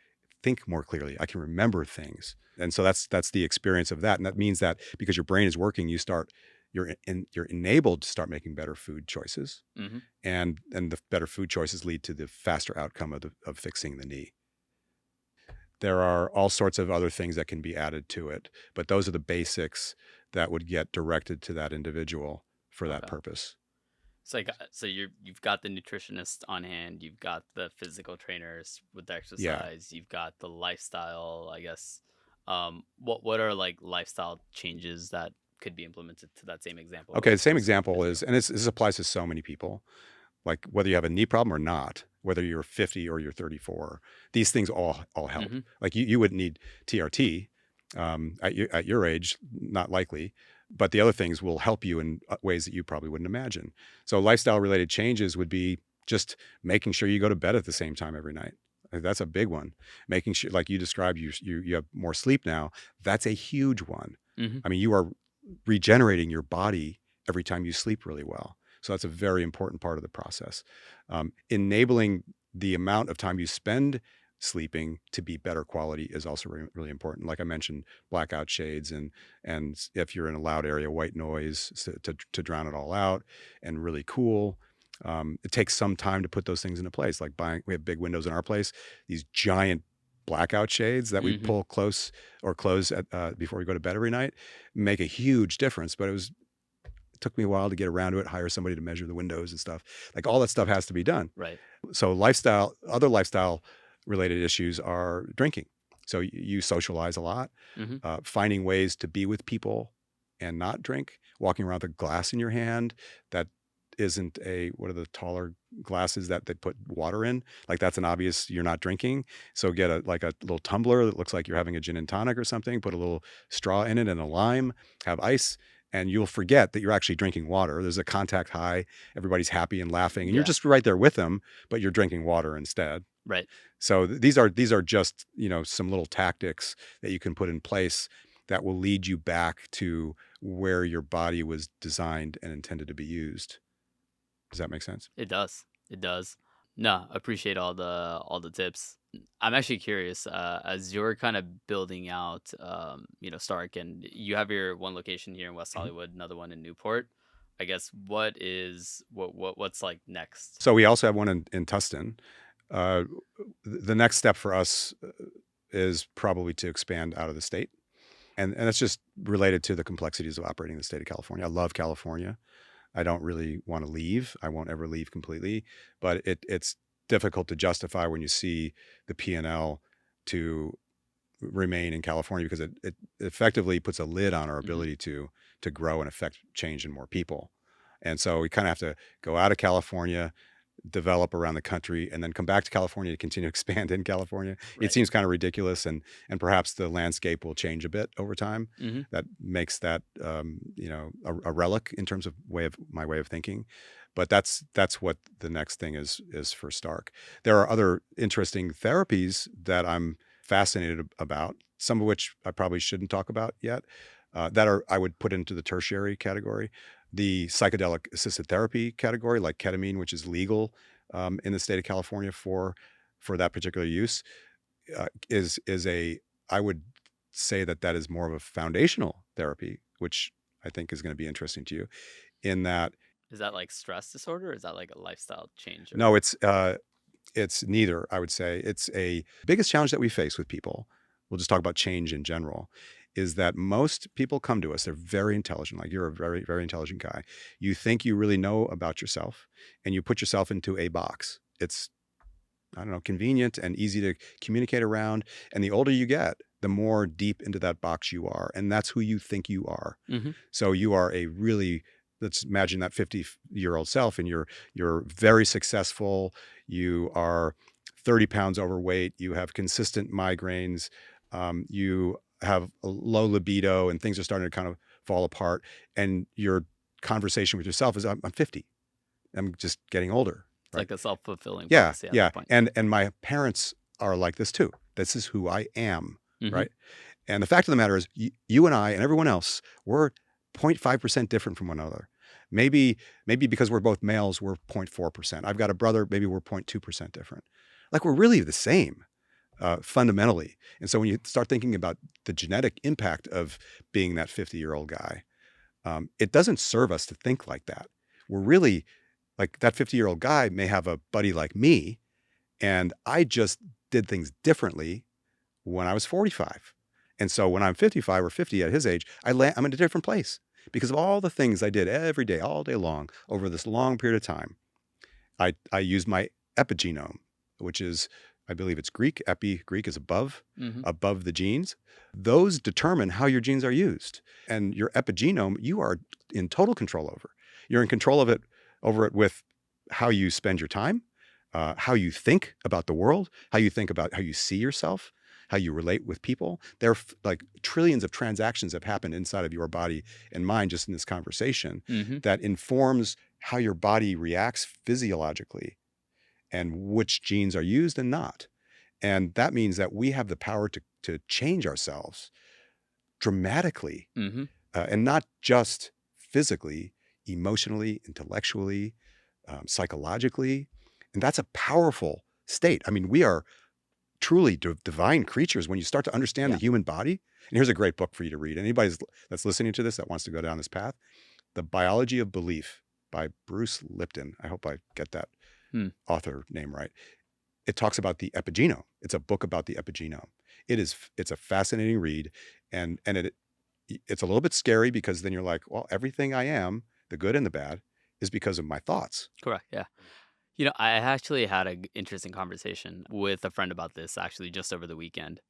think more clearly. I can remember things. And so that's the experience of that. And that means that because your brain is working, you're enabled to start making better food choices, Hmm. and the better food choices lead to the faster outcome of fixing the knee. There are all sorts of other things that can be added to it, but those are the basics that would get directed to that individual for that Okay. purpose. So you've got the nutritionist on hand, you've got the physical trainers with the Yeah. exercise, you've got the lifestyle, I guess. What are like lifestyle changes that could be implemented to that same example Okay. with The same just example is, physio? and this applies to so many people, like whether you have a knee problem or not, whether you're 50 or you're 34, these things all help. Hmm. Like you wouldn't need TRT at your age, not likely, but the other things will help you in ways that you probably wouldn't imagine. So lifestyle related changes would be just making sure you go to bed at the same time every night. That's a big one. Making sure, like you described, you have more sleep now. That's a huge one. Hmm. I mean, you are regenerating your body every time you sleep really well. So that's a very important part of the process. Enabling the amount of time you spend sleeping to be better quality is also really important. Like I mentioned, blackout shades and if you're in a loud area, white noise to drown it all out and really cool. It takes some time to put those things into place. Like we have big windows in our place, these giant blackout shades that we Hmm. pull close or close at, before we go to bed every night make a huge difference. But it took me a while to get around to it, hire somebody to measure the windows and stuff. Like all that stuff has to be done. Right. So other lifestyle related issues are drinking. So you socialize a lot, Hmm. finding ways to be with people and not drink, walking around with a glass in your hand that isn't what are the taller glasses that they put water in? Like that's an obvious you're not drinking. So get a little tumbler that looks like you're having a gin and tonic or something, put a little straw in it and a lime, have ice, and you'll forget that you're actually drinking water. There's a contact high, everybody's happy and laughing, and you're Yeah. just right there with them, but you're drinking water instead. Right. So these are just, some little tactics that you can put in place that will lead you back to where your body was designed and intended to be used. Does that make sense? It does. It does. No, appreciate all the tips. I'm actually curious, as you're kind of building out, Stark, and you have your one location here in West Mhm. Hollywood, another one in Newport. I guess what's like next? So we also have one in Tustin. Uh, the next step for us is probably to expand out of the state. And that's just related to the complexities of operating in the state of California. I love California. I don't really want to leave. I won't ever leave completely, but it's difficult to justify when you see the P&L to remain in California because it effectively puts a lid on our Hmm. ability to grow and affect change in more people. And so we kind of have to go out of California, develop around the country, and then come back to California to continue to expand in California. It Right. seems kind of ridiculous, and perhaps the landscape will change a bit over time. Hmm. That makes that a relic in terms of my way of thinking. But that's what the next thing is for Stark. There are other interesting therapies that I'm fascinated about, some of which I probably shouldn't talk about yet. That are I would put into the tertiary category. The psychedelic assisted therapy category, like ketamine, which is legal in the state of California for that particular use, is a I would say that is more of a foundational therapy, which I think is going to be interesting to you. In that, Is that like stress disorder, or is that like a lifestyle change? Or no, it's neither. I would say it's a biggest challenge that we face with people. We'll just talk about change in general. Is that most people come to us, they're very intelligent, like you're a very, very intelligent guy. You think you really know about yourself, and you put yourself into a box. It's, I don't know, convenient and easy to communicate around. And the older you get, the more deep into that box you are. And that's who you think you are. Hmm. So you are a really, let's imagine that 50-year-old self, and you're very successful. You are 30 pounds overweight. You have consistent migraines. You have a low libido, and things are starting to kind of fall apart. And your conversation with yourself is, I'm 50. I'm just getting older. It's Right? like a self-fulfilling Yeah, prophecy at yeah. that point. And my parents are like this too. This is who I am, Hmm. right? And the fact of the matter is, you and I and everyone else, we're 0.5% different from one another. Maybe because we're both males, we're 0.4%. I've got a brother, maybe we're 0.2% different. Like, we're really the same fundamentally. And so when you start thinking about the genetic impact of being that 50-year-old guy, it doesn't serve us to think like that. We're really, like, that 50-year-old guy may have a buddy like me, and I just did things differently when I was 45. And so when I'm 55 or 50 at his age, I'm in a different place because of all the things I did every day, all day long, over this long period of time. I used my epigenome, which is, I believe it's Greek. Greek is above Hmm. the genes. Those determine how your genes are used. And your epigenome, you are in total control over. You're in control of it, over it, with how you spend your time, how you think about the world, how you think about how you see yourself, how you relate with people. There are like trillions of transactions have happened inside of your body and mind just in this conversation Hmm. that informs how your body reacts physiologically and which genes are used and not. And that means that we have the power to change ourselves dramatically, Hmm. and not just physically, emotionally, intellectually, psychologically. And that's a powerful state. I mean, we are truly divine creatures when you start to understand Yeah. the human body. And here's a great book for you to read. Anybody that's listening to this that wants to go down this path, The Biology of Belief by Bruce Lipton. I hope I get that Hmm. author name right. It talks about the epigenome. It's a book about the epigenome. It's a fascinating read, and it's a little bit scary because then you're like, well, everything I am, the good and the bad, is because of my thoughts. Correct. Yeah. I actually had an interesting conversation with a friend about this actually just over the weekend.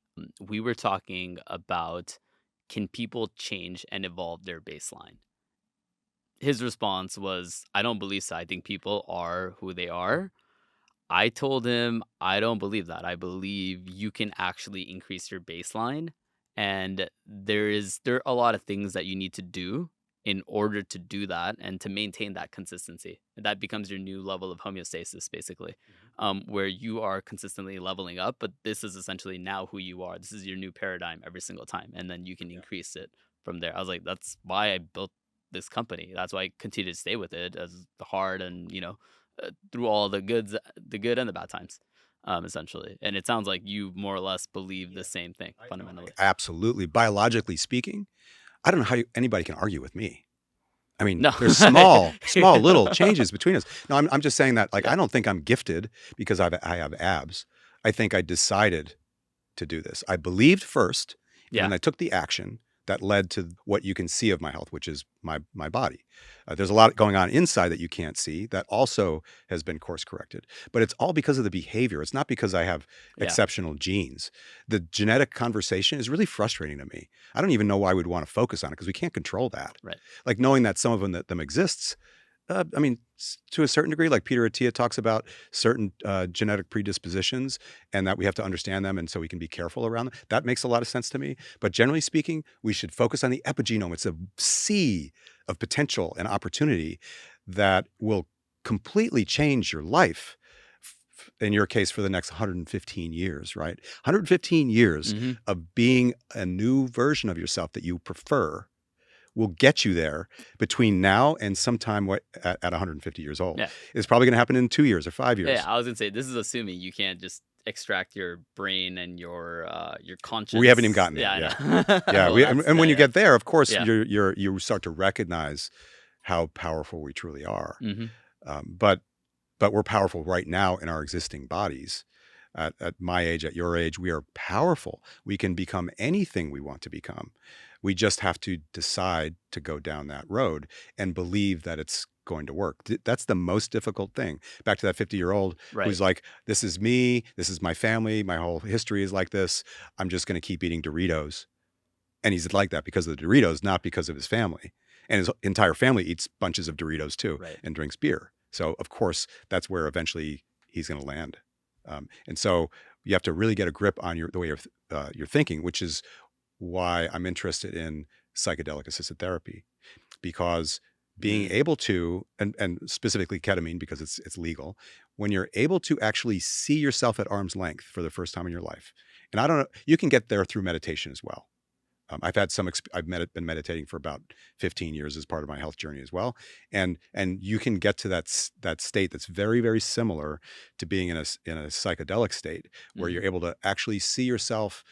We were talking about, can people change and evolve their baseline? His response was, I don't believe so. I think people are who they are. I told him, I don't believe that. I believe you can actually increase your baseline. And there are a lot of things that you need to do in order to do that and to maintain that consistency. That becomes your new level of homeostasis, basically, where you are consistently leveling up. But this is essentially now who you are. This is your new paradigm every single time. And then you can increase it from there. I was like, that's why I built this company. That's why I continue to stay with it as hard and, through all the good and the bad times, essentially. And it sounds like you more or less believe the same thing fundamentally. Absolutely. Biologically speaking, I don't know how anybody can argue with me. I mean, No. there's small little changes between us. No, I'm just saying that, like, Yeah. I don't think I'm gifted because I have abs. I think I decided to do this. I believed first, and Yeah. then I took the action that led to what you can see of my health, which is my body. There's a lot going on inside that you can't see that also has been course corrected. But it's all because of the behavior. It's not because I have Yeah. exceptional genes. The genetic conversation is really frustrating to me. I don't even know why we'd want to focus on it because we can't control that. Right. Like, knowing that some of them exists, I mean, to a certain degree, like Peter Attia talks about certain genetic predispositions and that we have to understand them. And so we can be careful around them. That makes a lot of sense to me. But generally speaking, we should focus on the epigenome. It's a sea of potential and opportunity that will completely change your life. In your case, for the next 115 years, right? 115 years Hmm. of being a new version of yourself that you prefer will get you there between now and sometime at 150 years old. Yeah. It's probably going to happen in 2 years or 5 years. Yeah, I was gonna say this is assuming you can't just extract your brain and your We haven't even conscience. gotten there. Yeah, I Yeah. know. Yeah. Well, that's And when you yeah, get there, of course, yeah. you start to recognize how powerful we truly are. Hmm. But we're powerful right now in our existing bodies. At my age, at your age, we are powerful. We can become anything we want to become. We just have to decide to go down that road and believe that it's going to work. That's the most difficult thing. Back to that 50-year-old Right. who's like, this is me, this is my family, my whole history is like this. I'm just going to keep eating Doritos. And he's like that because of the Doritos, not because of his family. And his entire family eats bunches of Doritos too Right. and drinks beer. So, of course, that's where eventually he's going to land. And so you have to really get a grip on the way you're thinking, which is why I'm interested in psychedelic assisted therapy, because being Mm. able to, and specifically ketamine because it's legal, when you're able to actually see yourself at arm's length for the first time in your life. And I don't know, you can get there through meditation as well. I've had been meditating for about 15 years as part of my health journey as well, and you can get to that state that's very, very similar to being in a psychedelic state where Hmm. you're able to actually see yourself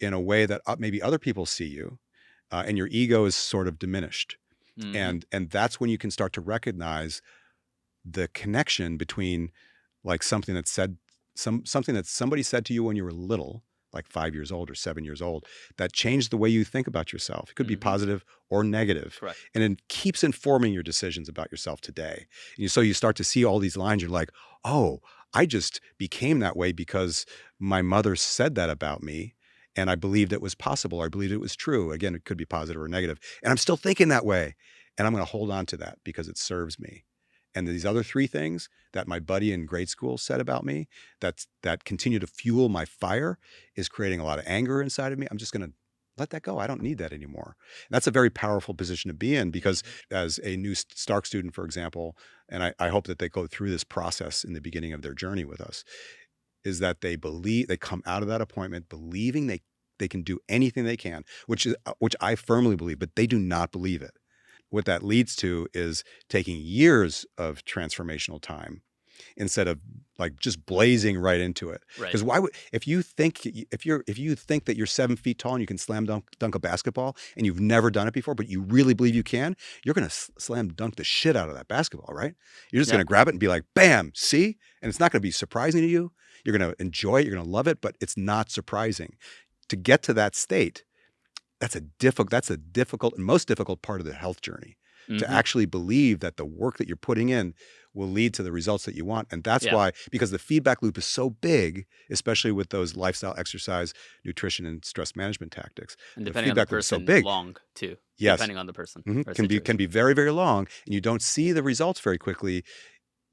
in a way that maybe other people see you, and your ego is sort of diminished, Hmm. and that's when you can start to recognize the connection between like something that somebody said to you when you were little, like 5 years old or 7 years old, that changed the way you think about yourself. It could be Hmm. positive or negative, Correct. and it keeps informing your decisions about yourself today. So you start to see all these lines. You're like, oh, I just became that way because my mother said that about me. And I believed it was possible. Or I believed it was true. Again, it could be positive or negative. And I'm still thinking that way. And I'm going to hold on to that because it serves me. And these other three things that my buddy in grade school said about me that continue to fuel my fire is creating a lot of anger inside of me. I'm just going to let that go. I don't need that anymore. And that's a very powerful position to be in because as a new Stark student, for example, and I hope that they go through this process in the beginning of their journey with us, is that they come out of that appointment believing they can do anything they can, which I firmly believe, but they do not believe it. What that leads to is taking years of transformational time instead of like just blazing right into it. Right. Because if you think that you're 7 feet tall and you can slam dunk a basketball and you've never done it before, but you really believe you can, you're going to slam dunk the shit out of that basketball, right? You're just Yeah. going to grab it and be like, bam, see? And it's not going to be surprising to you. You're going to enjoy it. You're going to love it, but it's not surprising. To get to that state, that's a difficult and most difficult part of the health journey, to Hmm. actually believe that the work that you're putting in will lead to the results that you want. And that's Yeah. why, because the feedback loop is so big, especially with those lifestyle, exercise, nutrition, and stress management tactics. And The depending on the feedback loop is so person, big. long too. Yes. Depending on the person or Can situation. be very, very long, and you don't see the results very quickly.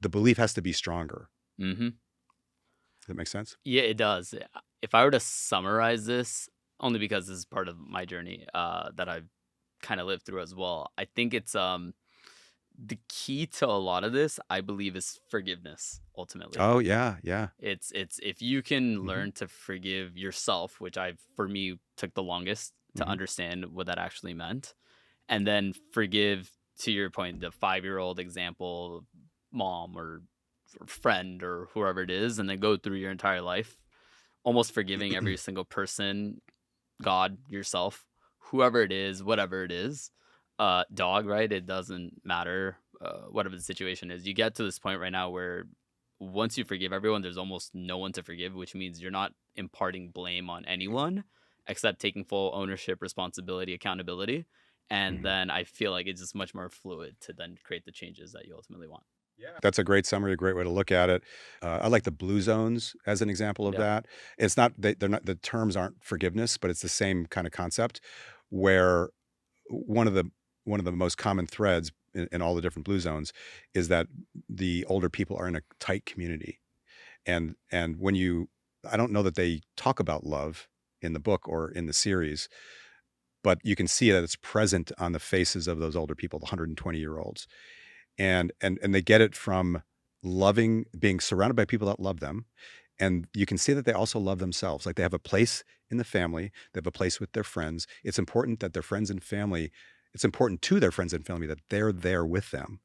The belief has to be stronger. Hmm. Does that make sense? Yeah, it does. If I were to summarize this, only because this is part of my journey that I've kind of lived through as well, I think it's the key to a lot of this, I believe, is forgiveness. Ultimately, Oh yeah, yeah. it's if you can Hmm. learn to forgive yourself, which for me took the longest to Hmm. understand what that actually meant, and then forgive, to your point, the 5-year-old example, mom or friend or whoever it is, and then go through your entire life almost forgiving every single person, God, yourself, whoever it is, whatever it is, dog, right? It doesn't matter, whatever the situation is. You get to this point right now where once you forgive everyone, there's almost no one to forgive, which means you're not imparting blame on anyone except taking full ownership, responsibility, accountability. And Hmm. then I feel like it's just much more fluid to then create the changes that you ultimately want. Yeah. That's a great summary, a great way to look at it. I like the blue zones as an example of Yeah. that. It's not they're not, the terms aren't forgiveness, but it's the same kind of concept where one of the most common threads in all the different blue zones is that the older people are in a tight community. And when you, I don't know that they talk about love in the book or in the series, but you can see that it's present on the faces of those older people, the 120-year-olds. And they get it from loving, being surrounded by people that love them. And you can see that they also love themselves. Like they have a place in the family, they have a place with their friends. It's important that their friends and family, it's important to their friends and family that they're there with them.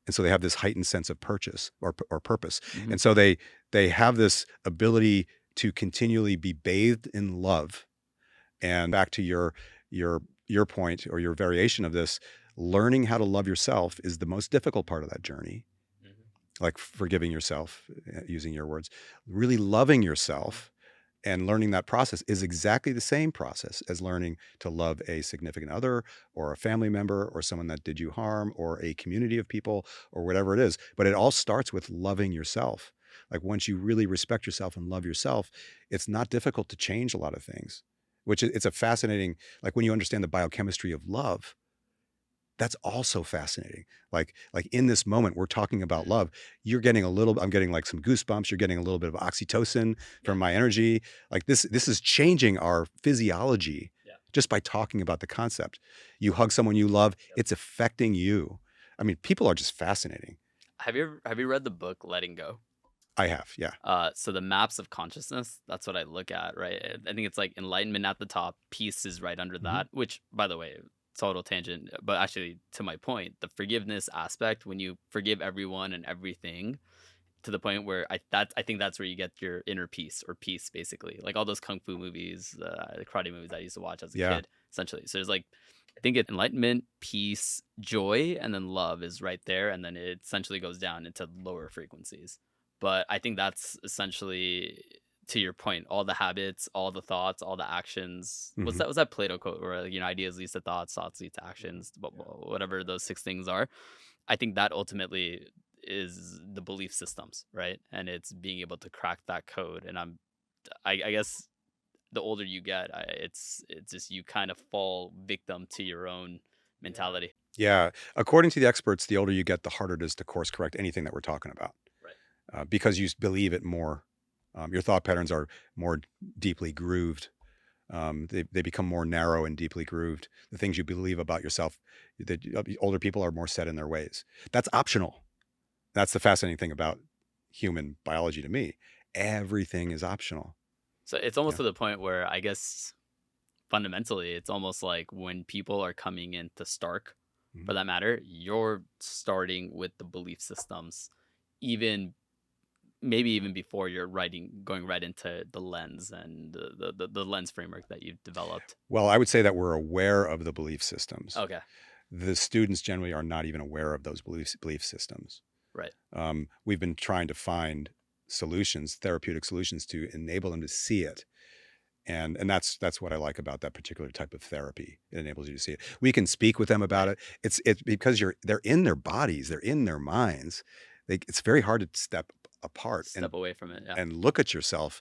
And so they have this heightened sense of purpose or purpose. Mhm. And so they have this ability to continually be bathed in love. And back to your point or your variation of this, learning how to love yourself is the most difficult part of that journey. Mhm. Like forgiving yourself, using your words, really loving yourself and learning that process is exactly the same process as learning to love a significant other or a family member or someone that did you harm or a community of people or whatever it is. But it all starts with loving yourself. Like once you really respect yourself and love yourself, it's not difficult to change a lot of things, which it's a fascinating, like when you understand the biochemistry of love, that's also fascinating. Like in this moment, we're talking about love. You're getting a little, I'm getting like some goosebumps. You're getting a little bit of oxytocin from my energy. Like this is changing our physiology Yeah. just by talking about the concept. You hug someone you love, Yep. it's affecting you. I mean, people are just fascinating. Have you read the book Letting Go? I have, yeah. So the maps of consciousness, that's what I look at, right? I think it's like enlightenment at the top, peace is right under Mhm. that, which by the way, total tangent, but actually to my point, the forgiveness aspect, when you forgive everyone and everything to the point where I think that's where you get your inner peace or peace basically. Like all those kung fu movies, the karate movies I used to watch as a Yeah. kid, essentially. So there's like I think it's enlightenment, peace, joy, and then love is right there, and then it essentially goes down into lower frequencies. But I think that's essentially to your point, all the habits, all the thoughts, all the actions. Mhm. Was that Plato quote where ideas leads to thoughts, thoughts lead to actions, whatever those six things are. I think that ultimately is the belief systems, right? And it's being able to crack that code. And I guess the older you get, it's just you kind of fall victim to your own mentality. Yeah. According to the experts, the older you get, the harder it is to course correct anything that we're talking about. Right. Because you believe it more. Your thought patterns are more deeply grooved. They become more narrow and deeply grooved. The things you believe about yourself, the older people are more set in their ways. That's optional. That's the fascinating thing about human biology to me. Everything is optional. So it's almost Yeah. to the point where I guess fundamentally it's almost like when people are coming into Stark, Mhm. for that matter, you're starting with the belief systems, even maybe even before you're going right into the lens and the lens framework that you've developed. Well, I would say that we're aware of the belief systems. Okay. The students generally are not even aware of those belief systems. Right. We've been trying to find solutions, therapeutic solutions, to enable them to see it. And that's what I like about that particular type of therapy. It enables you to see it. We can speak with them about Right. it. It's because they're in their bodies, they're in their minds. It's very hard to step apart Step away from it. Yeah. and look at yourself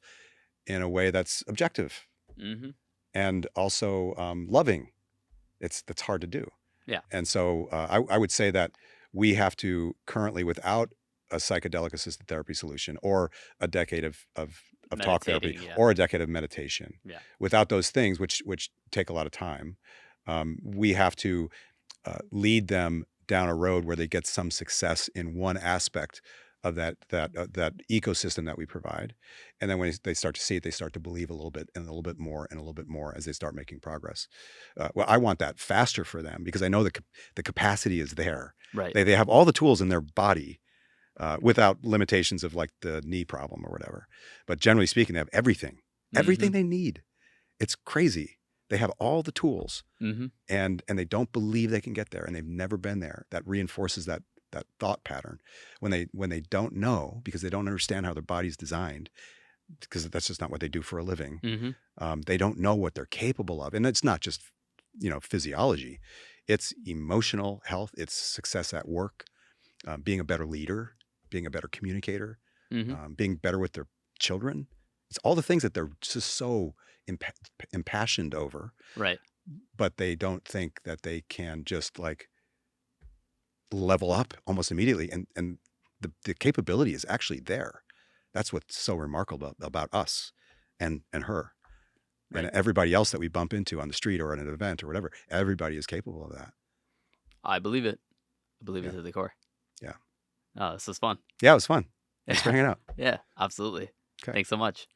in a way that's objective Mm-hmm. and also loving. That's hard to do. Yeah. And so I would say that we have to currently, without a psychedelic assisted therapy solution or a decade of talk therapy Meditating. Yeah. or a decade of meditation, Yeah. without those things, which take a lot of time, we have to lead them down a road where they get some success in one aspect of that ecosystem that we provide. And then when they start to see it, they start to believe a little bit and a little bit more and a little bit more as they start making progress. Well, I want that faster for them because I know the capacity is there. Right. They have all the tools in their body without limitations of like the knee problem or whatever. But generally speaking, they have everything they need. It's crazy. They have all the tools Mm-hmm. and they don't believe they can get there and they've never been there. That reinforces that thought pattern when they don't know because they don't understand how their body's designed because that's just not what they do for a living. Mm-hmm. They don't know what they're capable of. And it's not just, physiology. It's emotional health. It's success at work, being a better leader, being a better communicator, Mm-hmm. being better with their children. It's all the things that they're just so impassioned over, Right. but they don't think that they can just like level up almost immediately. And the capability is actually there. That's what's so remarkable about us and her and Right. everybody else that we bump into on the street or at an event or whatever. Everybody is capable of that. I believe it. I believe it Yeah. to the core. Yeah. Oh, this was fun. Yeah. It was fun. Thanks for Yeah. hanging out. Yeah, absolutely. Okay. Thanks so much.